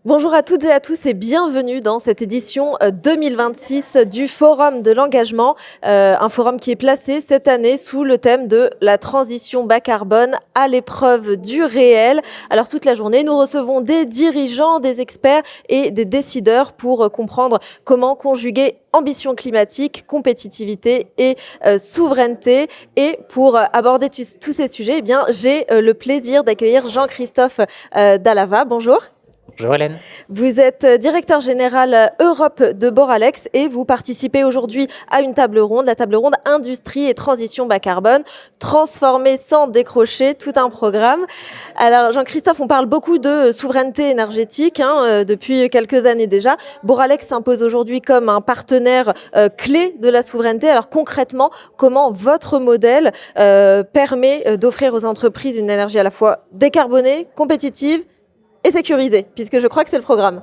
Bonjour à toutes et à tous et bienvenue dans cette édition 2026 du Forum de l'engagement, un forum qui est placé cette année sous le thème de la transition bas carbone à l'épreuve du réel. Alors toute la journée, nous recevons des dirigeants, des experts et des décideurs pour comprendre comment conjuguer ambition climatique, compétitivité et souveraineté. Et pour aborder tous ces sujets, eh bien, j'ai le plaisir d'accueillir Jean-Christophe Dallava. Bonjour. Bonjour Hélène. Vous êtes directeur général Europe de Boralex et vous participez aujourd'hui à une table ronde, la table ronde Industrie et transition bas carbone, transformer sans décrocher, tout un programme. Alors Jean-Christophe, on parle beaucoup de souveraineté énergétique depuis quelques années déjà. Boralex s'impose aujourd'hui comme un partenaire clé de la souveraineté. Alors concrètement, comment votre modèle permet d'offrir aux entreprises une énergie à la fois décarbonée, compétitive et sécurisé, puisque je crois que c'est le programme.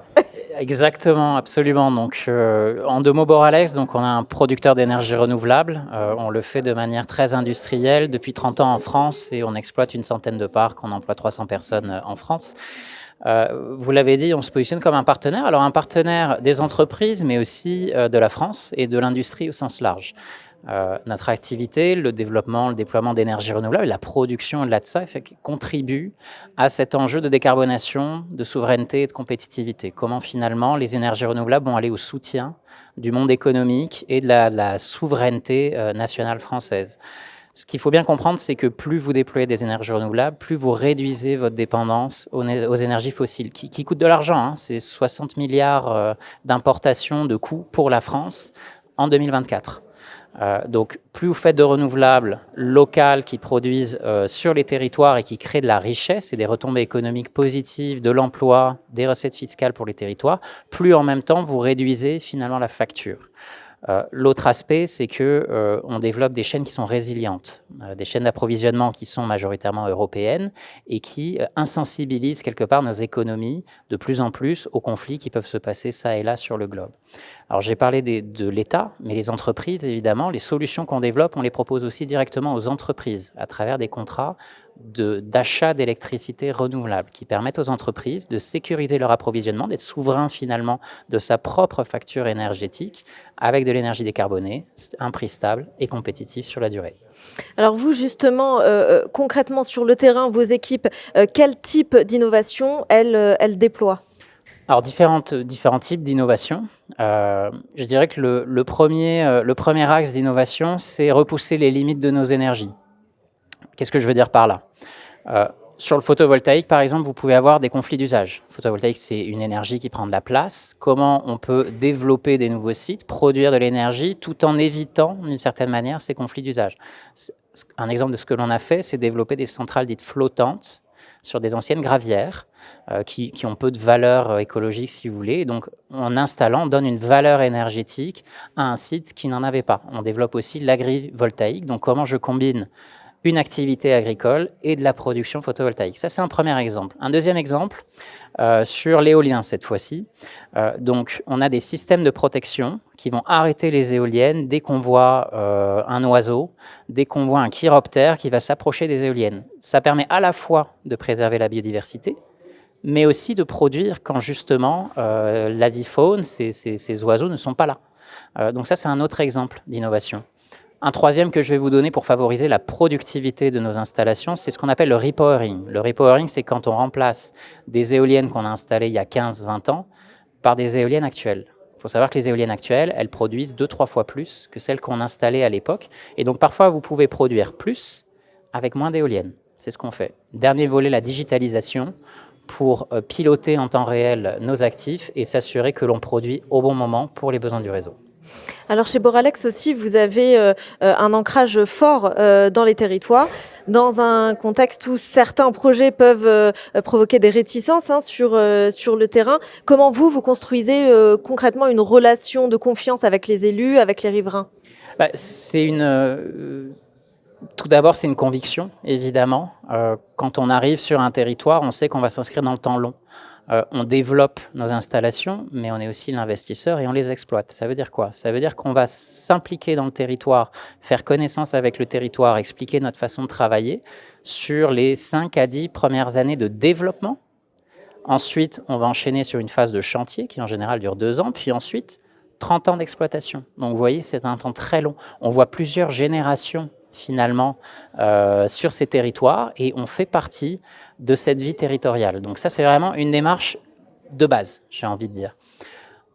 Exactement, absolument. Donc, en deux mots, Boralex, donc on a un producteur d'énergie renouvelable. On le fait de manière très industrielle depuis 30 ans en France et on exploite une centaine de parcs. On emploie 300 personnes en France. Vous l'avez dit, on se positionne comme un partenaire. Alors, un partenaire des entreprises, mais aussi de la France et de l'industrie au sens large. Notre activité, le développement, le déploiement d'énergie renouvelable, la production au-delà de ça, contribue à cet enjeu de décarbonation, de souveraineté et de compétitivité. Comment finalement les énergies renouvelables vont aller au soutien du monde économique et de la souveraineté nationale française. Ce qu'il faut bien comprendre, c'est que plus vous déployez des énergies renouvelables, plus vous réduisez votre dépendance aux énergies fossiles, qui coûtent de l'argent. C'est 60 milliards d'importations de coûts pour la France en 2024. Donc, plus vous faites de renouvelables locales qui produisent sur les territoires et qui créent de la richesse et des retombées économiques positives, de l'emploi, des recettes fiscales pour les territoires, plus en même temps vous réduisez finalement la facture. L'autre aspect, c'est que on développe des chaînes qui sont résilientes, des chaînes d'approvisionnement qui sont majoritairement européennes et qui insensibilisent quelque part nos économies de plus en plus aux conflits qui peuvent se passer ça et là sur le globe. Alors j'ai parlé de l'État, mais les entreprises, évidemment, les solutions qu'on développe, on les propose aussi directement aux entreprises à travers des contrats d'achat d'électricité renouvelable qui permettent aux entreprises de sécuriser leur approvisionnement, d'être souverain finalement de sa propre facture énergétique avec de l'énergie décarbonée, un prix stable et compétitif sur la durée. Alors vous, justement, concrètement sur le terrain, vos équipes, quel type d'innovation elles déploient ? Alors, différents types d'innovations. Je dirais que le premier axe d'innovation, c'est repousser les limites de nos énergies. Qu'est-ce que je veux dire par là ? Sur le photovoltaïque, par exemple, vous pouvez avoir des conflits d'usage. Le photovoltaïque, c'est une énergie qui prend de la place. Comment on peut développer des nouveaux sites, produire de l'énergie, tout en évitant, d'une certaine manière, ces conflits d'usage ? Un exemple de ce que l'on a fait, c'est développer des centrales dites flottantes sur des anciennes gravières qui ont peu de valeur écologique, si vous voulez. Et donc, en installant, on donne une valeur énergétique à un site qui n'en avait pas. On développe aussi l'agrivoltaïque. Donc, comment je combine une activité agricole et de la production photovoltaïque. Ça, c'est un premier exemple. Un deuxième exemple, sur l'éolien cette fois-ci. Donc, on a des systèmes de protection qui vont arrêter les éoliennes dès qu'on voit un oiseau, dès qu'on voit un chiroptère qui va s'approcher des éoliennes. Ça permet à la fois de préserver la biodiversité, mais aussi de produire quand justement l'avifaune, ces oiseaux ne sont pas là. Donc ça, c'est un autre exemple d'innovation. Un troisième que je vais vous donner pour favoriser la productivité de nos installations, c'est ce qu'on appelle le repowering. Le repowering, c'est quand on remplace des éoliennes qu'on a installées il y a 15-20 ans par des éoliennes actuelles. Il faut savoir que les éoliennes actuelles, elles produisent 2-3 fois plus que celles qu'on installait à l'époque. Et donc parfois, vous pouvez produire plus avec moins d'éoliennes. C'est ce qu'on fait. Dernier volet, la digitalisation, pour piloter en temps réel nos actifs et s'assurer que l'on produit au bon moment pour les besoins du réseau. Alors chez Boralex aussi, vous avez un ancrage fort dans les territoires, dans un contexte où certains projets peuvent provoquer des réticences sur le terrain. Comment vous construisez concrètement une relation de confiance avec les élus, avec les riverains ? Tout d'abord, c'est une conviction, évidemment. Quand on arrive sur un territoire, on sait qu'on va s'inscrire dans le temps long. On développe nos installations, mais on est aussi l'investisseur et on les exploite. Ça veut dire quoi ? Ça veut dire qu'on va s'impliquer dans le territoire, faire connaissance avec le territoire, expliquer notre façon de travailler sur les 5 à 10 premières années de développement, Ensuite, on va enchaîner sur une phase de chantier qui en général dure 2 ans, puis ensuite 30 ans d'exploitation. Donc vous voyez, c'est un temps très long. On voit plusieurs générations finalement sur ces territoires et on fait partie de cette vie territoriale. Donc ça, c'est vraiment une démarche de base, j'ai envie de dire.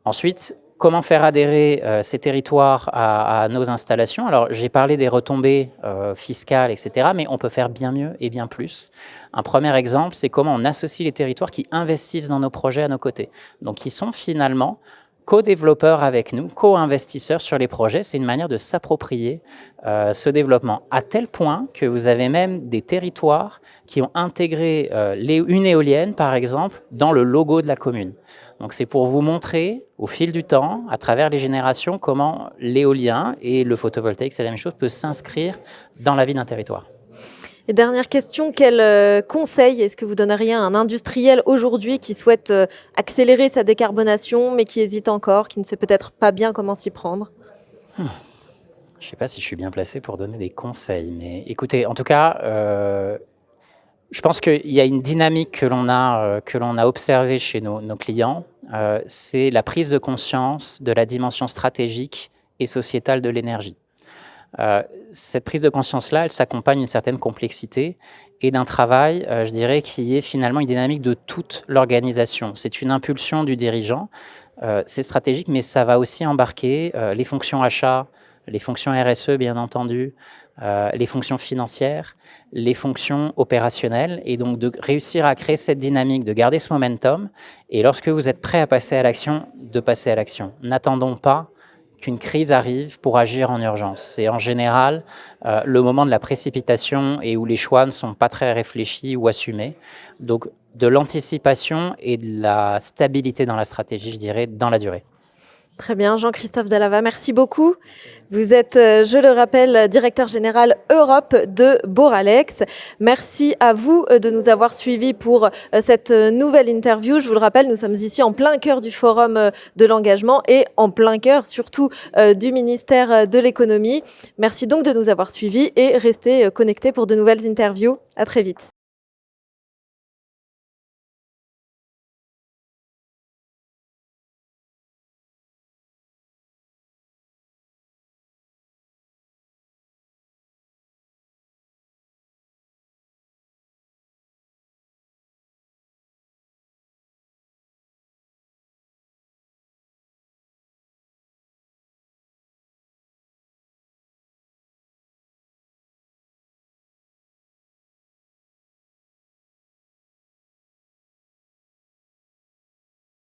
Ensuite, comment faire adhérer ces territoires à nos installations? Alors, j'ai parlé des retombées fiscales, etc., mais on peut faire bien mieux et bien plus. Un premier exemple, c'est comment on associe les territoires qui investissent dans nos projets à nos côtés. Donc, qui sont finalement co-développeurs avec nous, co-investisseurs sur les projets. C'est une manière de s'approprier ce développement, à tel point que vous avez même des territoires qui ont intégré une éolienne, par exemple, dans le logo de la commune. Donc c'est pour vous montrer, au fil du temps, à travers les générations, comment l'éolien et le photovoltaïque, c'est la même chose, peut s'inscrire dans la vie d'un territoire. Et dernière question, quel conseil est-ce que vous donneriez à un industriel aujourd'hui qui souhaite accélérer sa décarbonation, mais qui hésite encore, qui ne sait peut-être pas bien comment s'y prendre? Je ne sais pas si je suis bien placé pour donner des conseils, mais écoutez, en tout cas, je pense qu'il y a une dynamique que l'on a observée chez nos clients, c'est la prise de conscience de la dimension stratégique et sociétale de l'énergie. Cette prise de conscience-là, elle s'accompagne d'une certaine complexité et d'un travail, je dirais, qui est finalement une dynamique de toute l'organisation. C'est une impulsion du dirigeant, c'est stratégique, mais ça va aussi embarquer les fonctions achats, les fonctions RSE, bien entendu, les fonctions financières, les fonctions opérationnelles, et donc de réussir à créer cette dynamique, de garder ce momentum, et lorsque vous êtes prêt à passer à l'action, de passer à l'action. N'attendons pas qu'une crise arrive pour agir en urgence. C'est en général le moment de la précipitation et où les choix ne sont pas très réfléchis ou assumés. Donc de l'anticipation et de la stabilité dans la stratégie, je dirais, dans la durée. Très bien, Jean-Christophe Dallava, merci beaucoup. Vous êtes, je le rappelle, directeur général Europe de Boralex. Merci à vous de nous avoir suivis pour cette nouvelle interview. Je vous le rappelle, nous sommes ici en plein cœur du Forum de l'engagement et en plein cœur surtout du ministère de l'économie. Merci donc de nous avoir suivis et restez connectés pour de nouvelles interviews. À très vite.